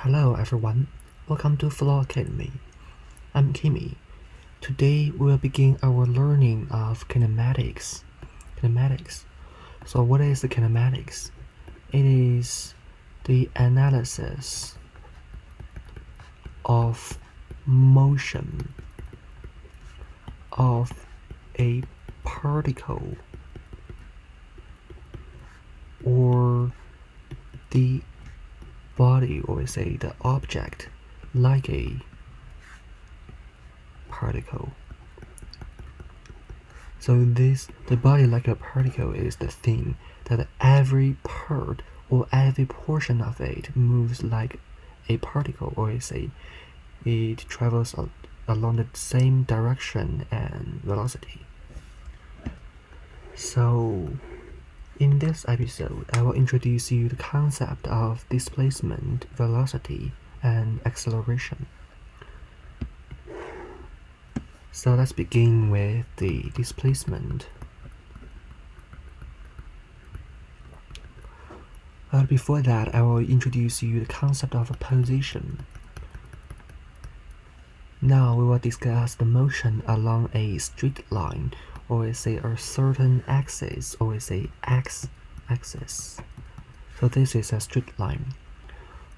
Hello everyone, welcome to Flow Academy. I'm Kimi. Today we'll begin our learning of kinematics. So what is the kinematics? It is the analysis of motion of a particle or the body, or we say the object, like a particle. So the body like a particle is the thing that every part or every portion of it moves like a particle, or we say it travels along the same direction and velocity. So in this episode, I will introduce you the concept of displacement, velocity, and acceleration. So let's begin with the displacement. Before that, I will introduce you the concept of a position. Now we will discuss the motion along a straight line, or we say a certain axis, or we say x-axis. So this is a straight line.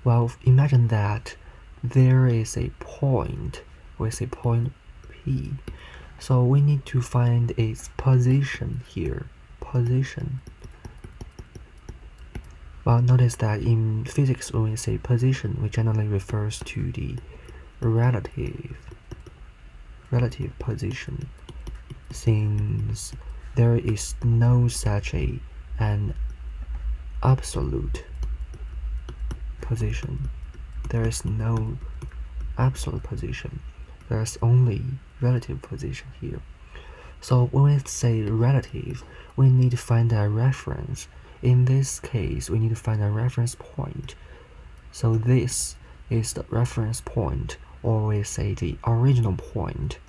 Well, imagine that there is a point, we say point P. So we need to find its position here. Position. Well, notice that in physics, when we say position, we generally refers to the relative position, since there is no such an absolute position. There is no absolute position. There's only relative position here. So when we say relative, we need to find a reference. In this case, we need to find a reference point. So this is the reference point, or we say the original point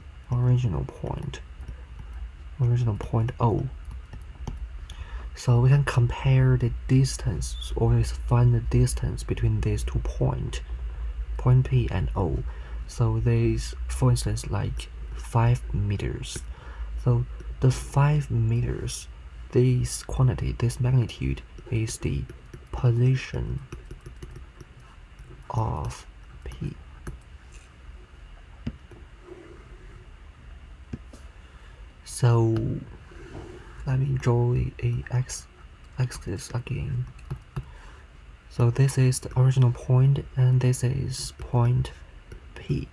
O. So we can compare the distance, or find the distance between these 2 points, point P and O. So there's, for instance, like 5 meters. So the 5 meters, this quantity, this magnitude is the position of P. So let me draw a x-axis again. So this is the original point, and this is point P.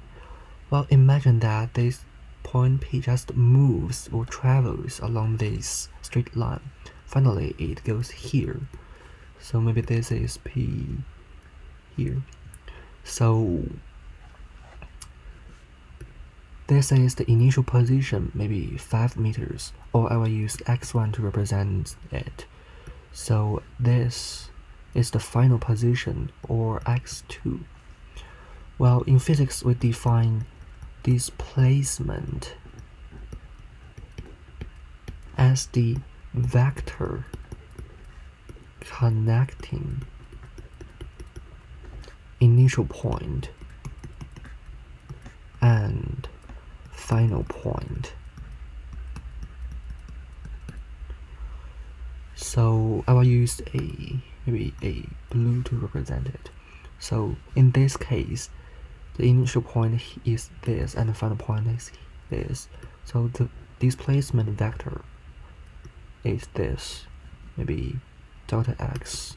Well, imagine that this point P just moves or travels along this straight line. Finally, it goes here. So maybe this is P here. So this is the initial position, maybe 5 meters, or I will use x1 to represent it. So this is the final position, or x2. Well, in physics, we define displacement as the vector connecting initial point and final point. So I will use maybe a blue to represent it. So in this case, the initial point is this, and the final point is this. So the displacement vector is this, maybe delta x.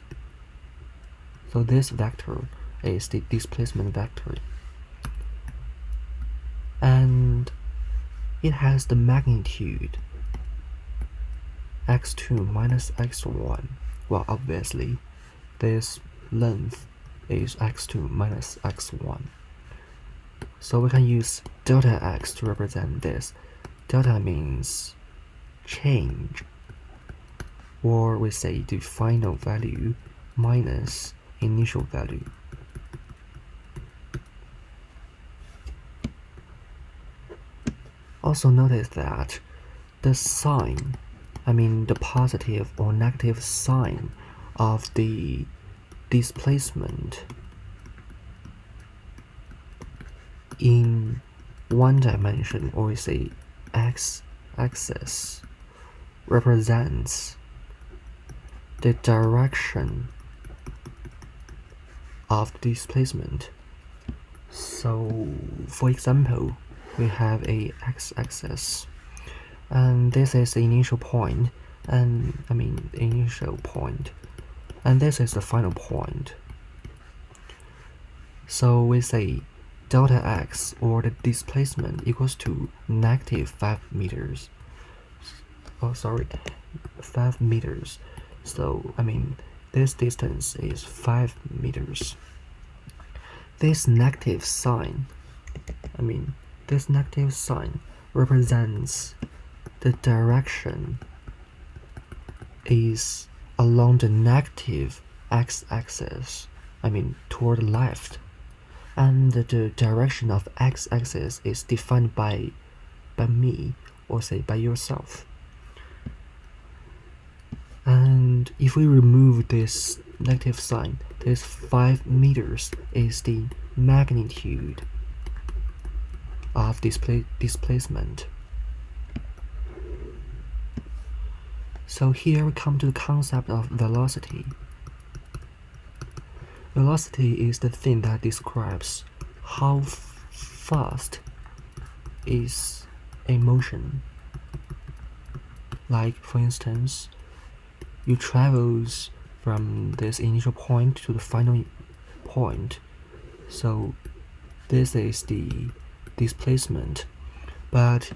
So this vector is the displacement vector, and it has the magnitude x2 minus x1. Well, obviously, this length is x2 minus x1. So we can use delta x to represent this. Delta means change, or we say the final value minus initial value. Also notice that the sign, the positive or negative sign of the displacement in one dimension, or we say x-axis, represents the direction of displacement. So for example, we have a x-axis, and this is the initial point, and this is the final point. So we say delta x, or the displacement, equals to -5 meters. 5 meters. So this distance is 5 meters. This negative sign represents the direction is along the negative x-axis, toward the left, and the direction of x-axis is defined by me, or say by yourself. And if we remove this negative sign, this 5 meters is the magnitude of displacement. So here we come to the concept of velocity. Velocity is the thing that describes how fast is a motion. Like, for instance, you travels from this initial point to the final point. So this is the displacement. But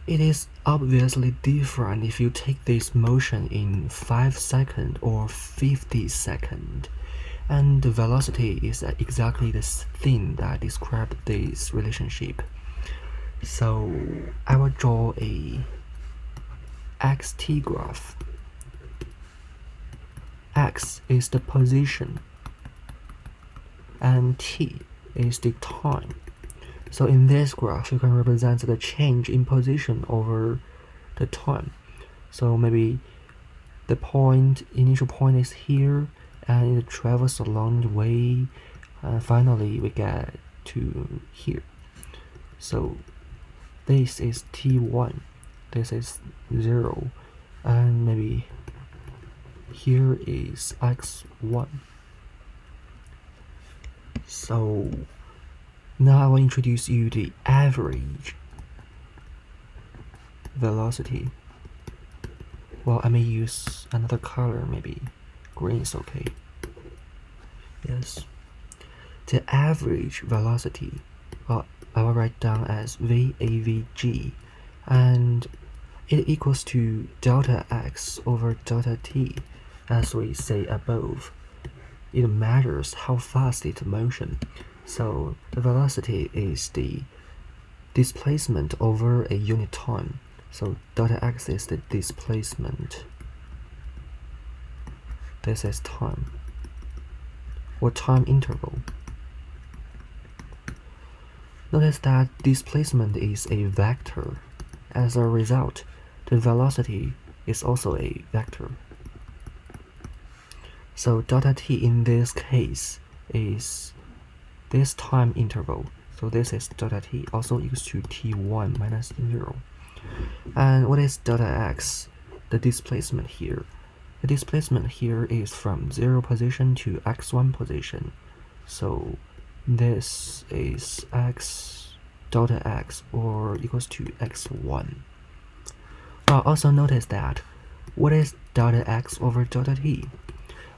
it is obviously different if you take this motion in 5 seconds or 50 seconds. And the velocity is exactly the thing that describes this relationship. So I will draw a xt graph. X is the position, and t is the time. So in this graph, you can represent the change in position over the time. So maybe the initial point is here, and it travels along the way, and finally we get to here. So this is t1, this is 0, and maybe here is x1. So now I will introduce you the average velocity. Well, I may use another color, maybe green is okay. Yes. The average velocity, I will write down as VAVG, and it equals to delta x over delta t, as we say above. It measures how fast it's motion. So the velocity is the displacement over a unit time. So delta x is the displacement. This is time, or time interval. Notice that displacement is a vector. As a result, the velocity is also a vector. So delta t in this case is this time interval. So this is delta t, also equals to t1 minus 0. And what is delta x? The displacement here. The displacement here is from 0 position to x1 position. So this is delta x, or equals to x1. Well, also notice that, what is delta x over delta t?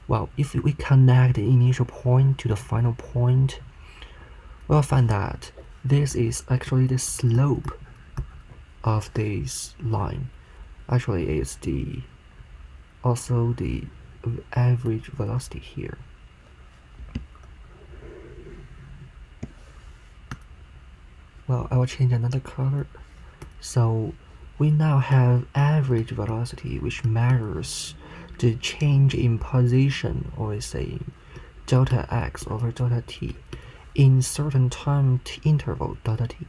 Well, if we connect the initial point to the final point, we'll find that this is actually the slope of this line. Actually, it's also the average velocity here. Well, I will change another color. So we now have average velocity, which measures the change in position, or we say delta x over delta t, in certain time interval delta t.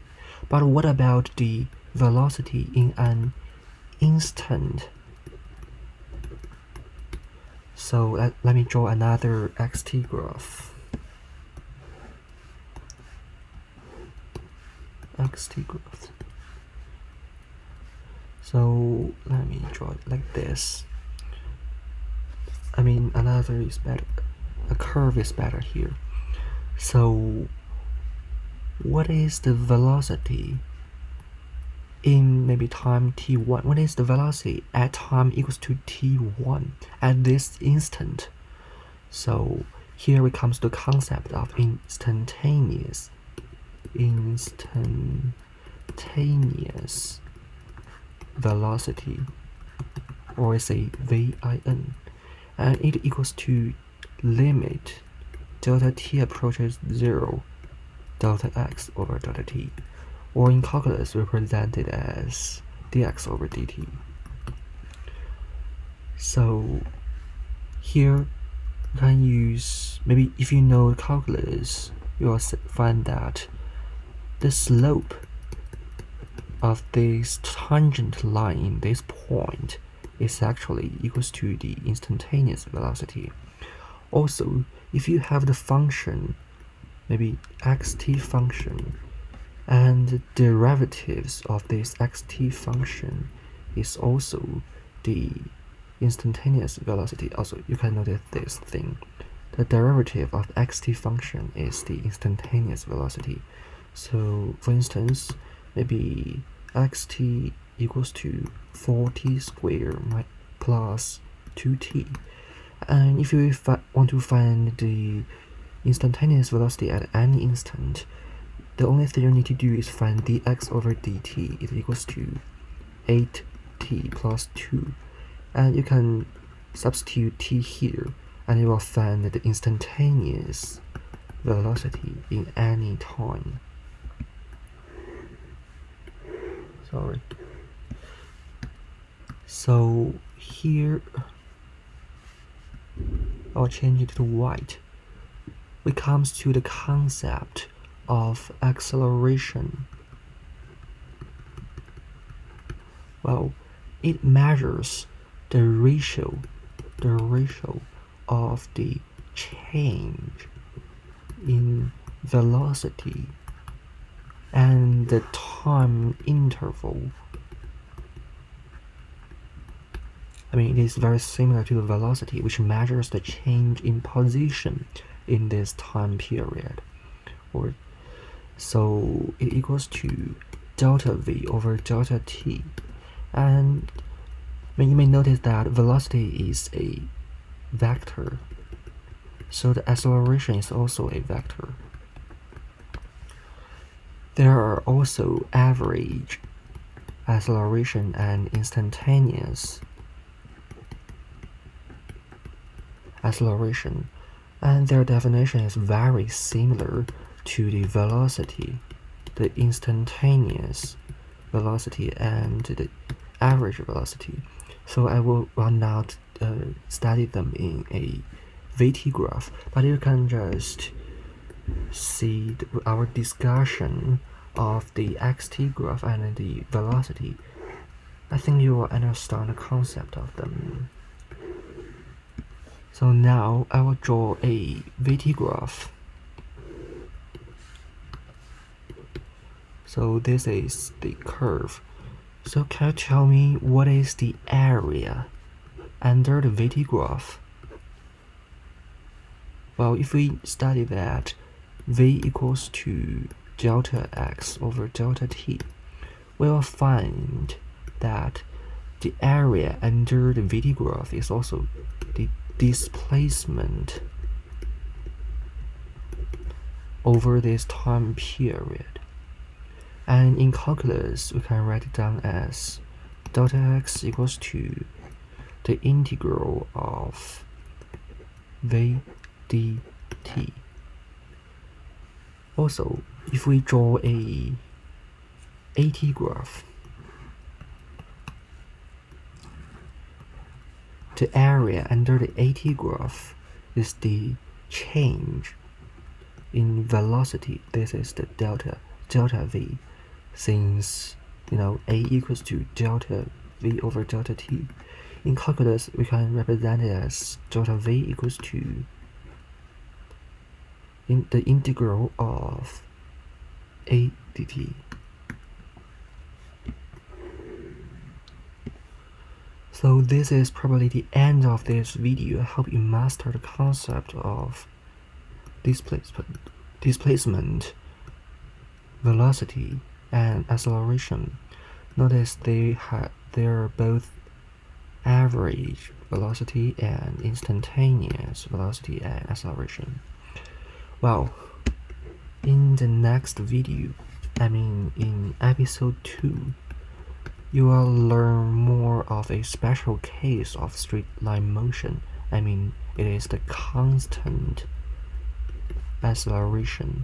But what about the velocity in an instant? So let me draw another xt graph. xt graph. So let me draw it like this. I mean, another is better. A curve is better here. So what is the velocity in maybe time t1? What is the velocity at time equals to t1 at this instant? So here it comes to the concept of instantaneous velocity, or say VIN, and it equals to limit delta t approaches 0, delta x over delta t, or in calculus represented as dx over dt. So here you can use, maybe if you know calculus, you will find that the slope of this tangent line in this point is actually equals to the instantaneous velocity. Also, if you have the function, maybe xt function, and the derivatives of this xt function is also the instantaneous velocity. Also, you can notice this thing. The derivative of the xt function is the instantaneous velocity. So, for instance, maybe xt equals to 4t squared plus 2t. And if you want to find the instantaneous velocity at any instant, the only thing you need to do is find dx over dt is equals to 8t plus 2. And you can substitute t here, and you will find the instantaneous velocity in any time. Sorry. So here, I'll change it to white. It comes to the concept of acceleration. Well, it measures the ratio of the change in velocity and the time interval. I mean, it is very similar to the velocity, which measures the change in position in this time period. So it equals to delta v over delta t. And you may notice that velocity is a vector, so the acceleration is also a vector. There are also average acceleration and instantaneous acceleration, and their definition is very similar to the velocity, the instantaneous velocity and the average velocity. So I will not study them in a VT graph, but you can just see our discussion of the xt graph and the velocity. I think you will understand the concept of them. So now I will draw a VT graph. So this is the curve. So can you tell me what is the area under the VT graph? Well, if we study that v equals to delta x over delta t, we will find that the area under the VT graph is also the displacement over this time period. And in calculus, we can write it down as delta x equals to the integral of v dt. Also, if we draw a AT graph, the area under the AT graph is the change in velocity. This is the delta v, since a equals to delta v over delta t. In calculus, we can represent it as delta v equals to the integral of a dt. So this is probably the end of this video. I hope you master the concept of displacement, velocity, and acceleration. Notice they're both average velocity and instantaneous velocity and acceleration. Well, in the next video, in episode 2, you will learn more of a special case of straight line motion. It is the constant acceleration.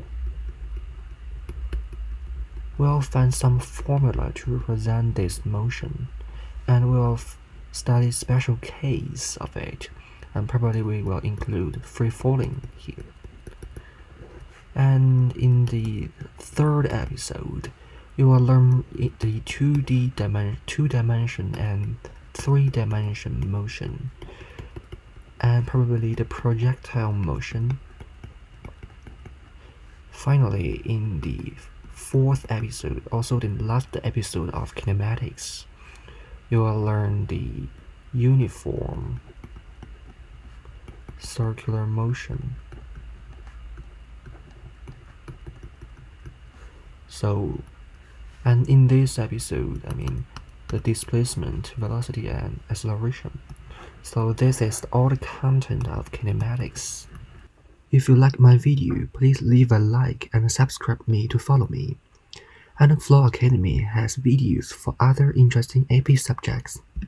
We'll find some formula to represent this motion, and we'll study special case of it, and probably we will include free falling here. And in the third episode, you will learn the 2-dimension and 3-dimension motion, and probably the projectile motion. Finally, in the fourth episode, also the last episode of Kinematics, you will learn the uniform circular motion. And in this episode, the displacement, velocity, and acceleration. So this is all the content of kinematics. If you like my video, please leave a like and subscribe me to follow me. And Flow Academy has videos for other interesting AP subjects.